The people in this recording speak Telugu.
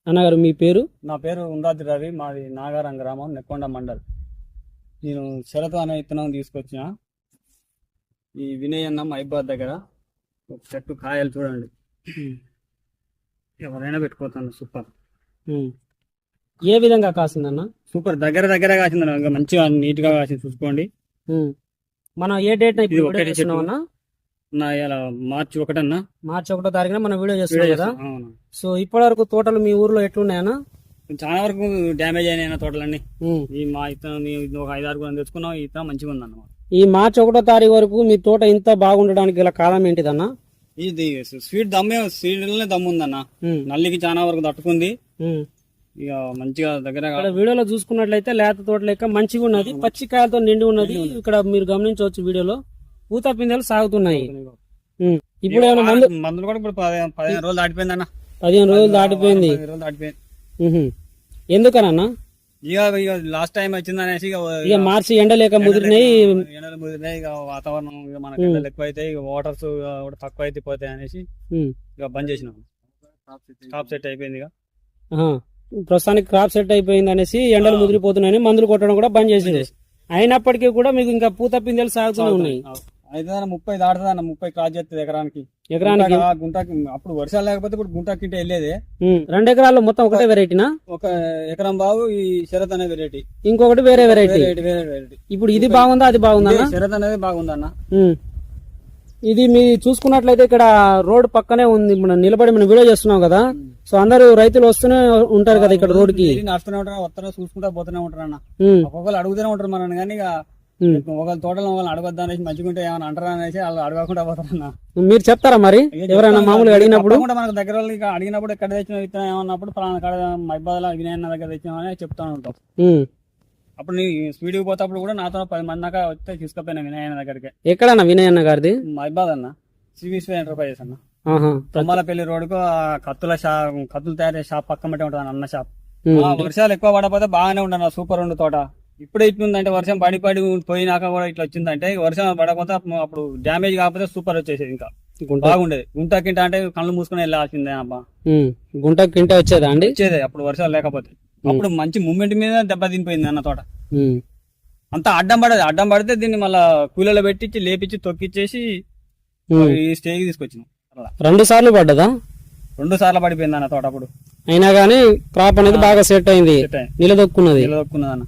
అన్నగారు మీ పేరు? నా పేరు ఉందాద్రి రవి, మాది నాగారం గ్రామం, నెక్కొండ మండల్. నేను శరత్ అనే విత్తనం తీసుకొచ్చిన. ఈ వినయ్ అన్న మైబాద్ దగ్గర ఒక చెట్టు కాయలు చూడండి, ఎవరైనా పెట్టుకోతాను. సూపర్ ఏ విధంగా కాసిందన్న? సూపర్ దగ్గర కాసిందన్న, ఇంకా మంచిగా నీట్ గా కాసింది. చూసుకోండి. మనం ఏ డేట్ మార్చి 1 అన్న, మార్చి 1వ తారీఖున మనం వీడియో చేస్తున్నాం కదా. సో ఇప్పటి వరకు తోటలు మీ ఊర్లో ఎట్లున్నాయన్నా? చాలా వరకు డ్యామేజ్ అయినాయి తోటలన్నీ. ఈ మా ఇత్తనం ఒక 5-6 తెచ్చుకున్నాం. ఈ ఇత్తనం మంచిగా ఉందన్న. ఈ మార్చి 1వ తారీఖు వరకు మీ తోట ఇంత బాగుండడానికి గల కారణం ఏంటిదన్న? ఇది స్వీట్ స్వీట్లనే దమ్ము ఉందన్న. నల్లికి చాలా వరకు తట్టుకుంది. ఇక మంచిగా దగ్గర వీడియోలో చూసుకున్నట్లయితే లేత తోట లెక్క మంచిగా ఉన్నది, పచ్చికాయలతో నిండి ఉన్నది. ఇక్కడ మీరు గమనించవచ్చు, వీడియోలో పూత పిందెలు సాగుతున్నాయి. ఇప్పుడు మందులు కూడా ఇప్పుడు 15 రోజులు దాటిపోయింది అన్న. 15 రోజులు దాటిపోయింది. ఎందుకనన్నా? ఇక లాస్ట్ టైం వచ్చింది అనేసి ఇక మార్చి ఎండలేక ముదిరినాయి. ఇక వాతావరణం మనకి ఎండలు ఎక్కువ అయితే, ఇక వాటర్స్ కూడా తక్కువ అయితే పోతాయి అనేసి ఇక బంద్ చేసినాం. స్టాప్ సెట్ అయిపోయింది. ఇక ప్రస్తుతానికి క్రాప్ సెట్ అయిపోయింది అనేసి ఎండలు ముదిరిపోతున్నాయని మందులు కొట్టడం కూడా బంద్ చేసింది. అయినప్పటికీ కూడా మీకు ఇంకా పూత పిందెలు సాగుతూనే ఉన్నాయి. అయితే 30 దాటుతుంది అన్న, 30 క్రాస్ చేస్తుంది ఎకరానికి. గుంటకి అప్పుడు వర్షాలు లేకపోతే ఇప్పుడు గుంటకి వెళ్ళేది. 2 ఎకరాల్లో మొత్తం ఒకటే వెరైటీనా? ఒక ఎకరం బాగు ఈ శరత్ అనే వెరైటీ, ఇంకొకటి వేరే వెరైటీ. ఇప్పుడు ఇది బాగుందా అది బాగుందా? శరత్ అనేది బాగుందన్న. ఇది మీరు చూసుకున్నట్లయితే ఇక్కడ రోడ్ పక్కనే ఉంది. మనం నిలబడి మనం వీడియో చేస్తున్నాం కదా. సో అందరూ రైతులు వస్తూనే ఉంటారు కదా ఇక్కడ రోడ్ కి. నడుస్తూనే ఉంటారు, వస్తూనే చూసుకుంటా పోతూనే ఉంటారు అన్న. ఒక్కొక్కరు అడుగుతూనే ఉంటారు మనం, కానీ ఇక ఒకళ్ళ తోటలో వాళ్ళని అడగొద్దా అనేసి, మంచిగా ఉంటే ఏమైనా అంటారా అనేసి వాళ్ళు అడగకుండా పోతారన్న. మీరు చెప్తారా మరి ఎవరైనా మామూలుగా అడిగినప్పుడు? మనకు దగ్గర వాళ్ళకి అడిగినప్పుడు ఎక్కడ తెచ్చిన విత్తనం ఏమన్నప్పుడు పలానా కాడ మైబాద్లో వినయన్న దగ్గర తెచ్చినామని చెప్తాను ఉంటాం. అప్పుడు నీ స్పీడ్కి పోతేప్పుడు కూడా నాతో 10 మంది దాకా వస్తే తీసుకుపోయినా వినయన్న దగ్గరికి. ఎక్కడన్నా వినయన్న గారిది? మైబాద్ అన్న, సివిస్ ఎంటర్ప్రైజెస్ అన్న. తొమ్మలపల్లి రోడ్డుకు కత్తులు తయారు షాప్ పక్క మట్టి ఉంటుంది అన్న షాప్. వర్షాలు ఎక్కువ పడకపోతే బాగానే ఉండను, సూపర్ ఉండు తోట. ఇప్పుడే ఇట్లుందంటే వర్షం పడి పోయినాక కూడా ఇట్లా వచ్చిందంటే, వర్షం పడకపోతే అప్పుడు డ్యామేజ్ కాకపోతే సూపర్ వచ్చేసేది, ఇంకా బాగుండేది. గుంటకింట అంటే కళ్ళు మూసుకుని వెళ్ళాల్సిందే అబ్బా. గుంటకింట వచ్చేదా అండి? వచ్చేది అప్పుడు వర్షాలు లేకపోతే. అప్పుడు మంచి మూమెంట్ మీద దెబ్బ తినిపోయింది అన్న తోట. అంతా అడ్డం పడితే దీన్ని మళ్ళా కూలీలో పెట్టించి లేపించి తొక్కిచ్చేసి ఈ స్టేజ్ తీసుకొచ్చినాం. 2 సార్లు పడ్డదా? 2 సార్లు పడిపోయింది అన్న తోట అప్పుడు. అయినా గానీ క్రాప్ అనేది బాగా సెట్ అయింది, నిలదొక్కున్నది అన్న.